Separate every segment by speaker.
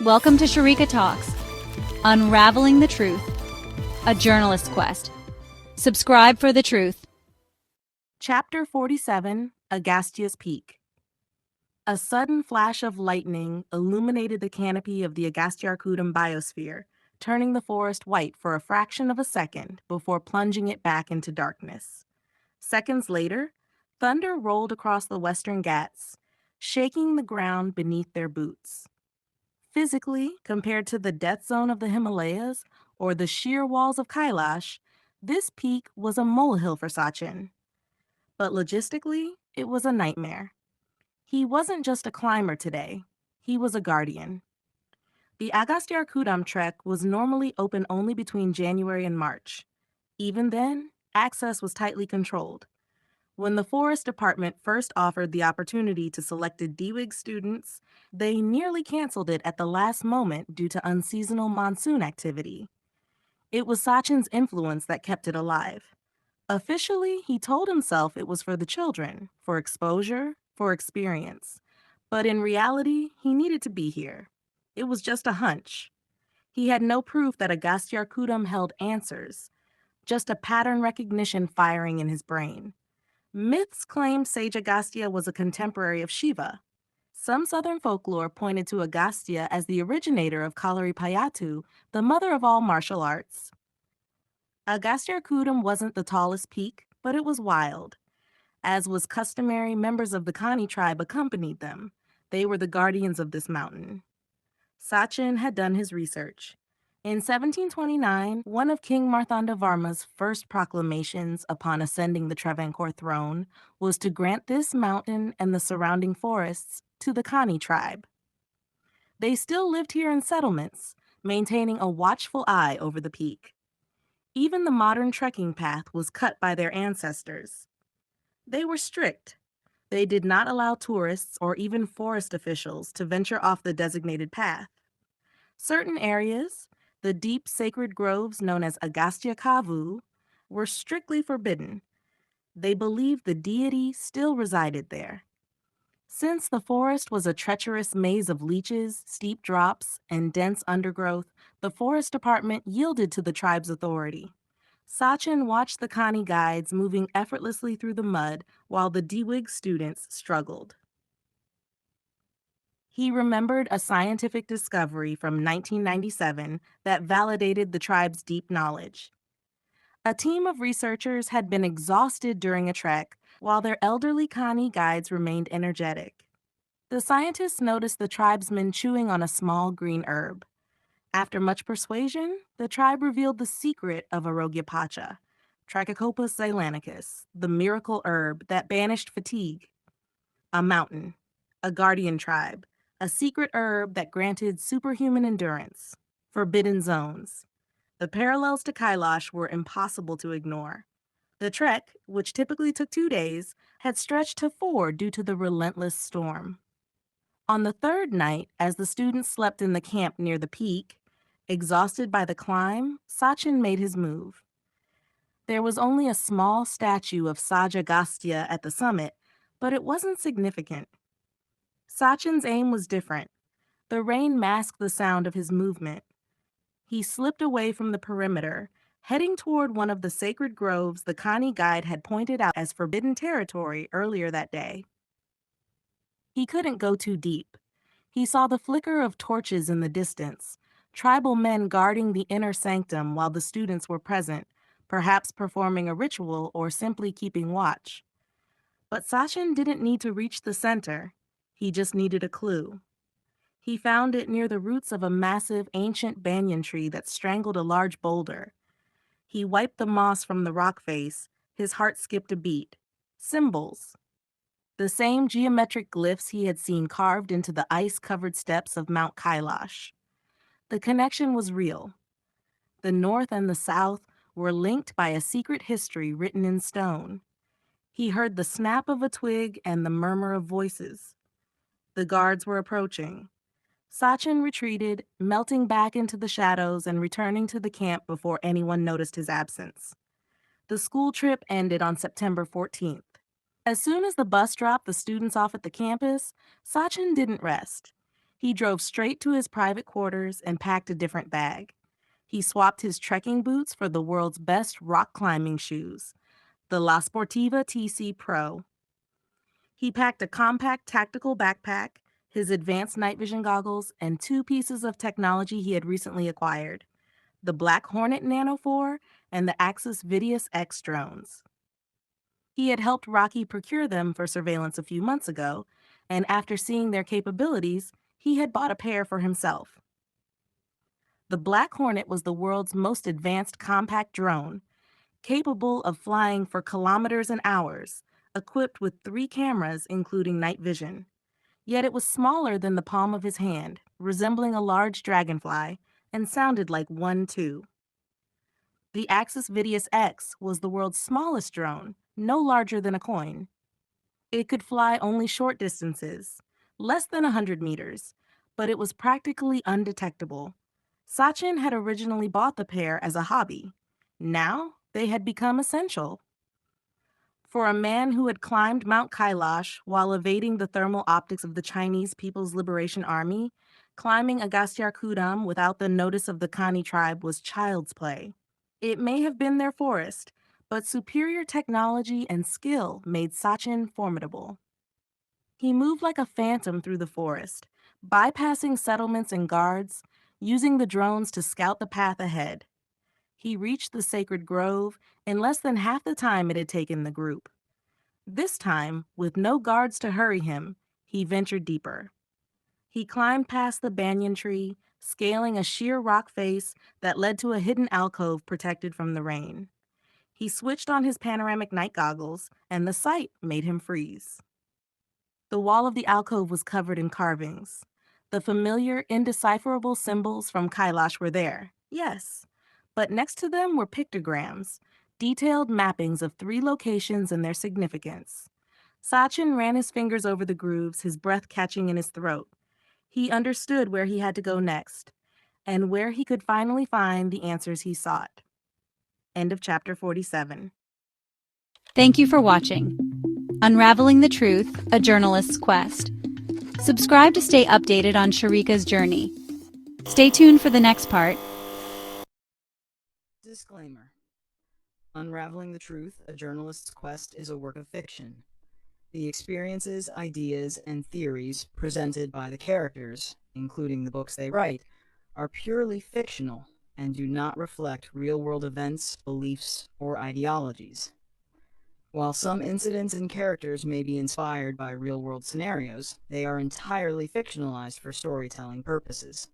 Speaker 1: Welcome to Sharika Talks, Unraveling the Truth, a journalist's quest. Subscribe for the truth.
Speaker 2: Chapter 47, Agastya's Peak. A sudden flash of lightning illuminated the canopy of the Agastyarkudum biosphere, turning the forest white for a fraction of a second before plunging it back into darkness. Seconds later, thunder rolled across the western Ghats, shaking the ground beneath their boots. Physically, compared to the death zone of the Himalayas or the sheer walls of Kailash, this peak was a molehill for Sachin. But logistically, it was a nightmare. He wasn't just a climber today, he was a guardian. The Agastyarkudum trek was normally open only between January and March. Even then, access was tightly controlled. When the Forest Department first offered the opportunity to selected DWIG students, they nearly canceled it at the last moment due to unseasonal monsoon activity. It was Sachin's influence that kept it alive. Officially, he told himself it was for the children, for exposure, for experience. But in reality, he needed to be here. It was just a hunch. He had no proof that Agastyarkudum held answers, just a pattern recognition firing in his brain. Myths claimed Sage Agastya was a contemporary of Shiva. Some Southern folklore pointed to Agastya as the originator of Kalaripayattu, the mother of all martial arts. Agastyarkudum wasn't the tallest peak, but it was wild. As was customary, members of the Kani tribe accompanied them. They were the guardians of this mountain. Sachin had done his research. In 1729, one of King Marthandavarma's first proclamations upon ascending the Travancore throne was to grant this mountain and the surrounding forests to the Kani tribe. They still lived here in settlements, maintaining a watchful eye over the peak. Even the modern trekking path was cut by their ancestors. They were strict. They did not allow tourists or even forest officials to venture off the designated path. Certain areas, the deep sacred groves known as Agastya Kavu, were strictly forbidden. They believed the deity still resided there. Since the forest was a treacherous maze of leeches, steep drops, and dense undergrowth, the Forest Department yielded to the tribe's authority. Sachin watched the Kani guides moving effortlessly through the mud while the DWIG students struggled. He remembered a scientific discovery from 1997 that validated the tribe's deep knowledge. A team of researchers had been exhausted during a trek, while their elderly Kani guides remained energetic. The scientists noticed the tribesmen chewing on a small green herb. After much persuasion, the tribe revealed the secret of Arogyapacha, Trichocopa zeylanicus, the miracle herb that banished fatigue. A mountain, a guardian tribe, a secret herb that granted superhuman endurance. Forbidden zones. The parallels to Kailash were impossible to ignore. The trek, which typically took 2 days, had stretched to 4 due to the relentless storm. On the third night, as the students slept in the camp near the peak, exhausted by the climb, Sachin made his move. There was only a small statue of Sage Agastya at the summit, but it wasn't significant. Sachin's aim was different. The rain masked the sound of his movement. He slipped away from the perimeter, heading toward one of the sacred groves the Kani guide had pointed out as forbidden territory earlier that day. He couldn't go too deep. He saw the flicker of torches in the distance, tribal men guarding the inner sanctum while the students were present, perhaps performing a ritual or simply keeping watch. But Sachin didn't need to reach the center. He just needed a clue. He found it near the roots of a massive ancient banyan tree that strangled a large boulder. He wiped the moss from the rock face. His heart skipped a beat. Symbols. The same geometric glyphs he had seen carved into the ice-covered steps of Mount Kailash. The connection was real. The north and the south were linked by a secret history written in stone. He heard the snap of a twig and the murmur of voices. The guards were approaching. Sachin retreated, melting back into the shadows and returning to the camp before anyone noticed his absence. The school trip ended on September 14th. As soon as the bus dropped the students off at the campus, Sachin didn't rest. He drove straight to his private quarters and packed a different bag. He swapped his trekking boots for the world's best rock climbing shoes, the La Sportiva TC Pro. He packed a compact tactical backpack, his advanced night vision goggles, and 2 pieces of technology he had recently acquired, the Black Hornet Nano 4 and the Axis Vidius X drones. He had helped Rocky procure them for surveillance a few months ago, and after seeing their capabilities, he had bought a pair for himself. The Black Hornet was the world's most advanced compact drone, capable of flying for kilometers and hours, equipped with 3 cameras including night vision. Yet it was smaller than the palm of his hand, resembling a large dragonfly, and sounded like one too. The Axis Vidius X was the world's smallest drone, no larger than a coin. It could fly only short distances, less than 100 meters, but it was practically undetectable. Sachin had originally bought the pair as a hobby. Now they had become essential. For a man who had climbed Mount Kailash while evading the thermal optics of the Chinese People's Liberation Army, climbing Agastya without the notice of the Khani tribe was child's play. It may have been their forest, but superior technology and skill made Sachin formidable. He moved like a phantom through the forest, bypassing settlements and guards, using the drones to scout the path ahead. He reached the sacred grove in less than half the time it had taken the group. This time, with no guards to hurry him, he ventured deeper. He climbed past the banyan tree, scaling a sheer rock face that led to a hidden alcove protected from the rain. He switched on his panoramic night goggles, and the sight made him freeze. The wall of the alcove was covered in carvings. The familiar, indecipherable symbols from Kailash were there, yes, but next to them were pictograms, detailed mappings of 3 locations and their significance. Sachin ran his fingers over the grooves, his breath catching in his throat. He understood where he had to go next, and where he could finally find the answers he sought. End of chapter 47.
Speaker 1: Thank you for watching Unraveling the Truth, A Journalist's Quest. Subscribe to stay updated on Sharika's journey. Stay tuned for the next part.
Speaker 3: Disclaimer. Unraveling the Truth, A Journalist's Quest is a work of fiction. The experiences, ideas, and theories presented by the characters, including the books they write, are purely fictional and do not reflect real-world events, beliefs, or ideologies. While some incidents and characters may be inspired by real-world scenarios, they are entirely fictionalized for storytelling purposes.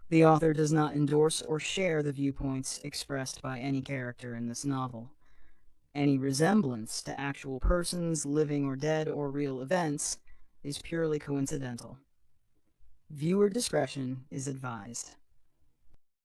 Speaker 3: The author does not endorse or share the viewpoints expressed by any character in this novel. Any resemblance to actual persons, living or dead, or real events is purely coincidental. Viewer discretion is advised.